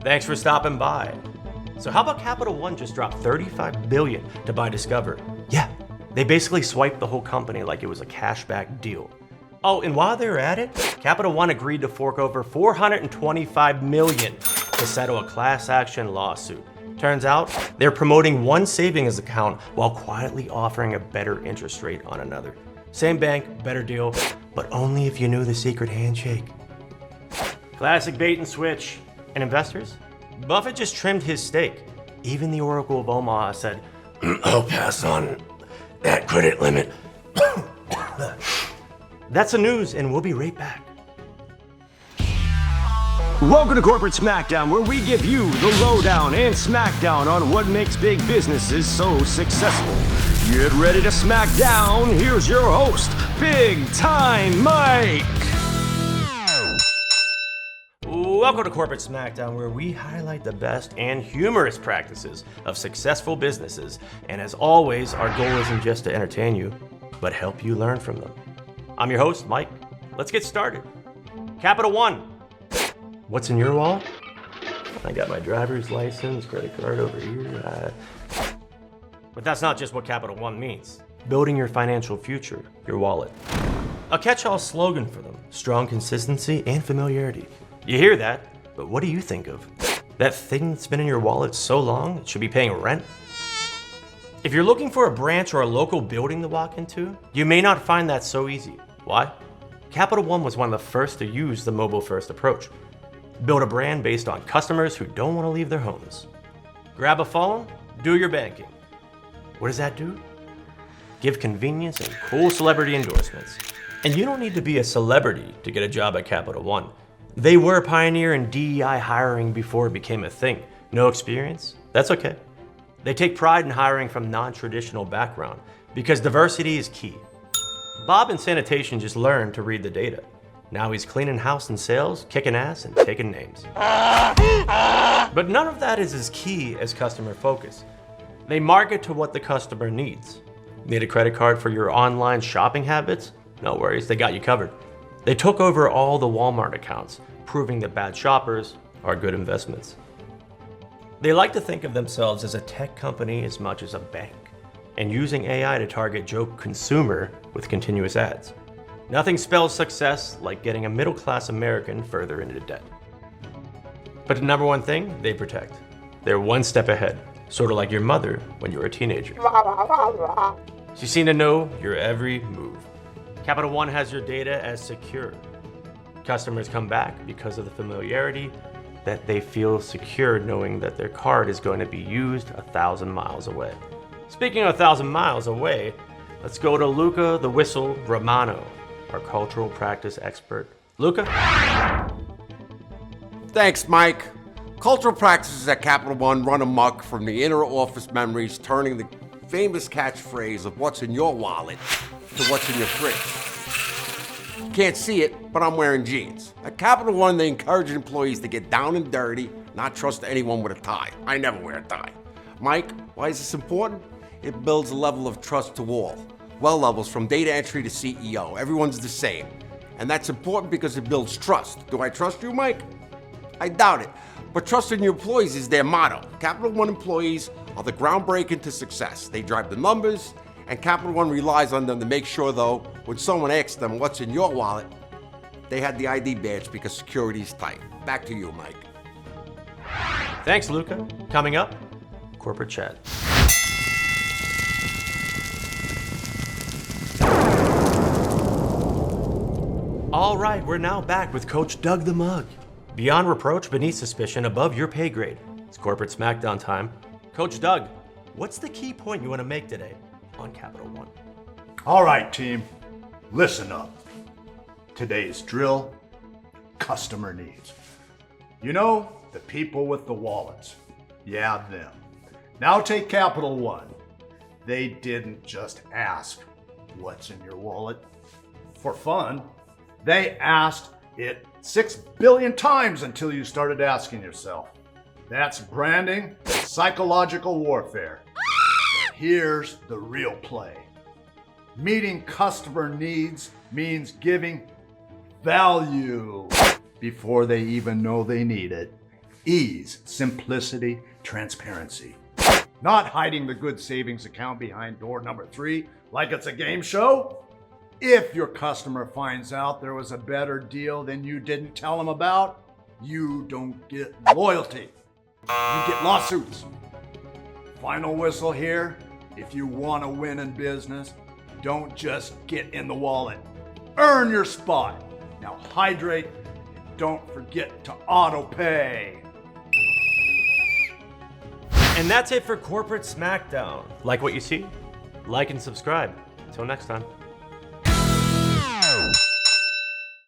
Thanks for stopping by. So how about Capital One just dropped $35 billion to buy Discover? Yeah, they basically swiped the whole company like it was a cashback deal. Oh, and while they were at it, Capital One agreed to fork over $425 million to settle a class action lawsuit. Turns out, they're promoting one savings account while quietly offering a better interest rate on another. Same bank, better deal, but only if you knew the secret handshake. Classic bait and switch. And investors? Buffett just trimmed his stake. Even the Oracle of Omaha said, I'll pass on that credit limit. That's the news, and we'll be right back. Welcome to Corporate Smackdown, where we give you the lowdown and smackdown on what makes big businesses so successful. Get ready to smack down. Here's your host, Big Time Mike. Welcome to Corporate Smackdown, where we highlight the best and humorous practices of successful businesses. And as always, our goal isn't just to entertain you, but help you learn from them. I'm your host, Mike. Let's get started. Capital One. What's in your wallet? I got my driver's license, credit card over here. But that's not just what Capital One means. Building your financial future, your wallet. A catch-all slogan for them. Strong consistency and familiarity. You hear that, but what do you think of? That thing that's been in your wallet so long, it should be paying rent? If you're looking for a branch or a local building to walk into, you may not find that so easy. Why? Capital One was one of the first to use the mobile-first approach. Build a brand based on customers who don't want to leave their homes. Grab a phone, do your banking. What does that do? Give convenience and cool celebrity endorsements. And you don't need to be a celebrity to get a job at Capital One. They were a pioneer in DEI hiring before it became a thing. No experience? That's okay. They take pride in hiring from non-traditional background because diversity is key. Bob in sanitation just learned to read the data. Now he's cleaning house and sales, kicking ass, and taking names. But none of that is as key as customer focus. They market to what the customer needs. Need a credit card for your online shopping habits? No worries, they got you covered. They took over all the Walmart accounts, proving that bad shoppers are good investments. They like to think of themselves as a tech company as much as a bank, and using AI to target Joe Consumer with continuous ads. Nothing spells success like getting a middle-class American further into debt. But the number one thing they protect. They're one step ahead, sort of like your mother when you were a teenager. She seemed to know your every move. Capital One has your data as secure. Customers come back because of the familiarity that they feel secure knowing that their card is going to be used 1,000 miles away. Speaking of 1,000 miles away, let's go to Luca the Whistle Romano, our cultural practice expert. Luca? Thanks, Mike. Cultural practices at Capital One run amok from the inner office memories, turning the famous catchphrase of what's in your wallet to what's in your fridge. Can't see it, but I'm wearing jeans. At Capital One, they encourage employees to get down and dirty, not trust anyone with a tie. I never wear a tie. Mike, why is this important? It builds a level of trust to all. Well levels from data entry to CEO. Everyone's the same. And that's important because it builds trust. Do I trust you, Mike? I doubt it. But trust in your employees is their motto. Capital One employees are the groundbreaking to success. They drive the numbers, and Capital One relies on them to make sure, though, when someone asks them what's in your wallet, they had the ID badge because security is tight. Back to you, Mike. Thanks, Luca. Coming up, Corporate Chat. All right, we're now back with Coach Doug the Mug. Beyond reproach, beneath suspicion, above your pay grade. It's Corporate Smackdown time. Coach Doug, what's the key point you want to make today on Capital One? All right, team, listen up. Today's drill, customer needs. You know, the people with the wallets. Yeah, them. Now take Capital One. They didn't just ask, what's in your wallet? For fun. They asked it 6 billion times until you started asking yourself. That's branding, psychological warfare. But here's the real play. Meeting customer needs means giving value before they even know they need it. Ease, simplicity, transparency. Not hiding the good savings account behind door number 3 like it's a game show. If your customer finds out there was a better deal than you didn't tell them about, you don't get loyalty. You get lawsuits. Final whistle here. If you want to win in business, don't just get in the wallet. Earn your spot. Now hydrate and don't forget to auto pay. And that's it for Corporate Smackdown. Like what you see? Like and subscribe. Until next time.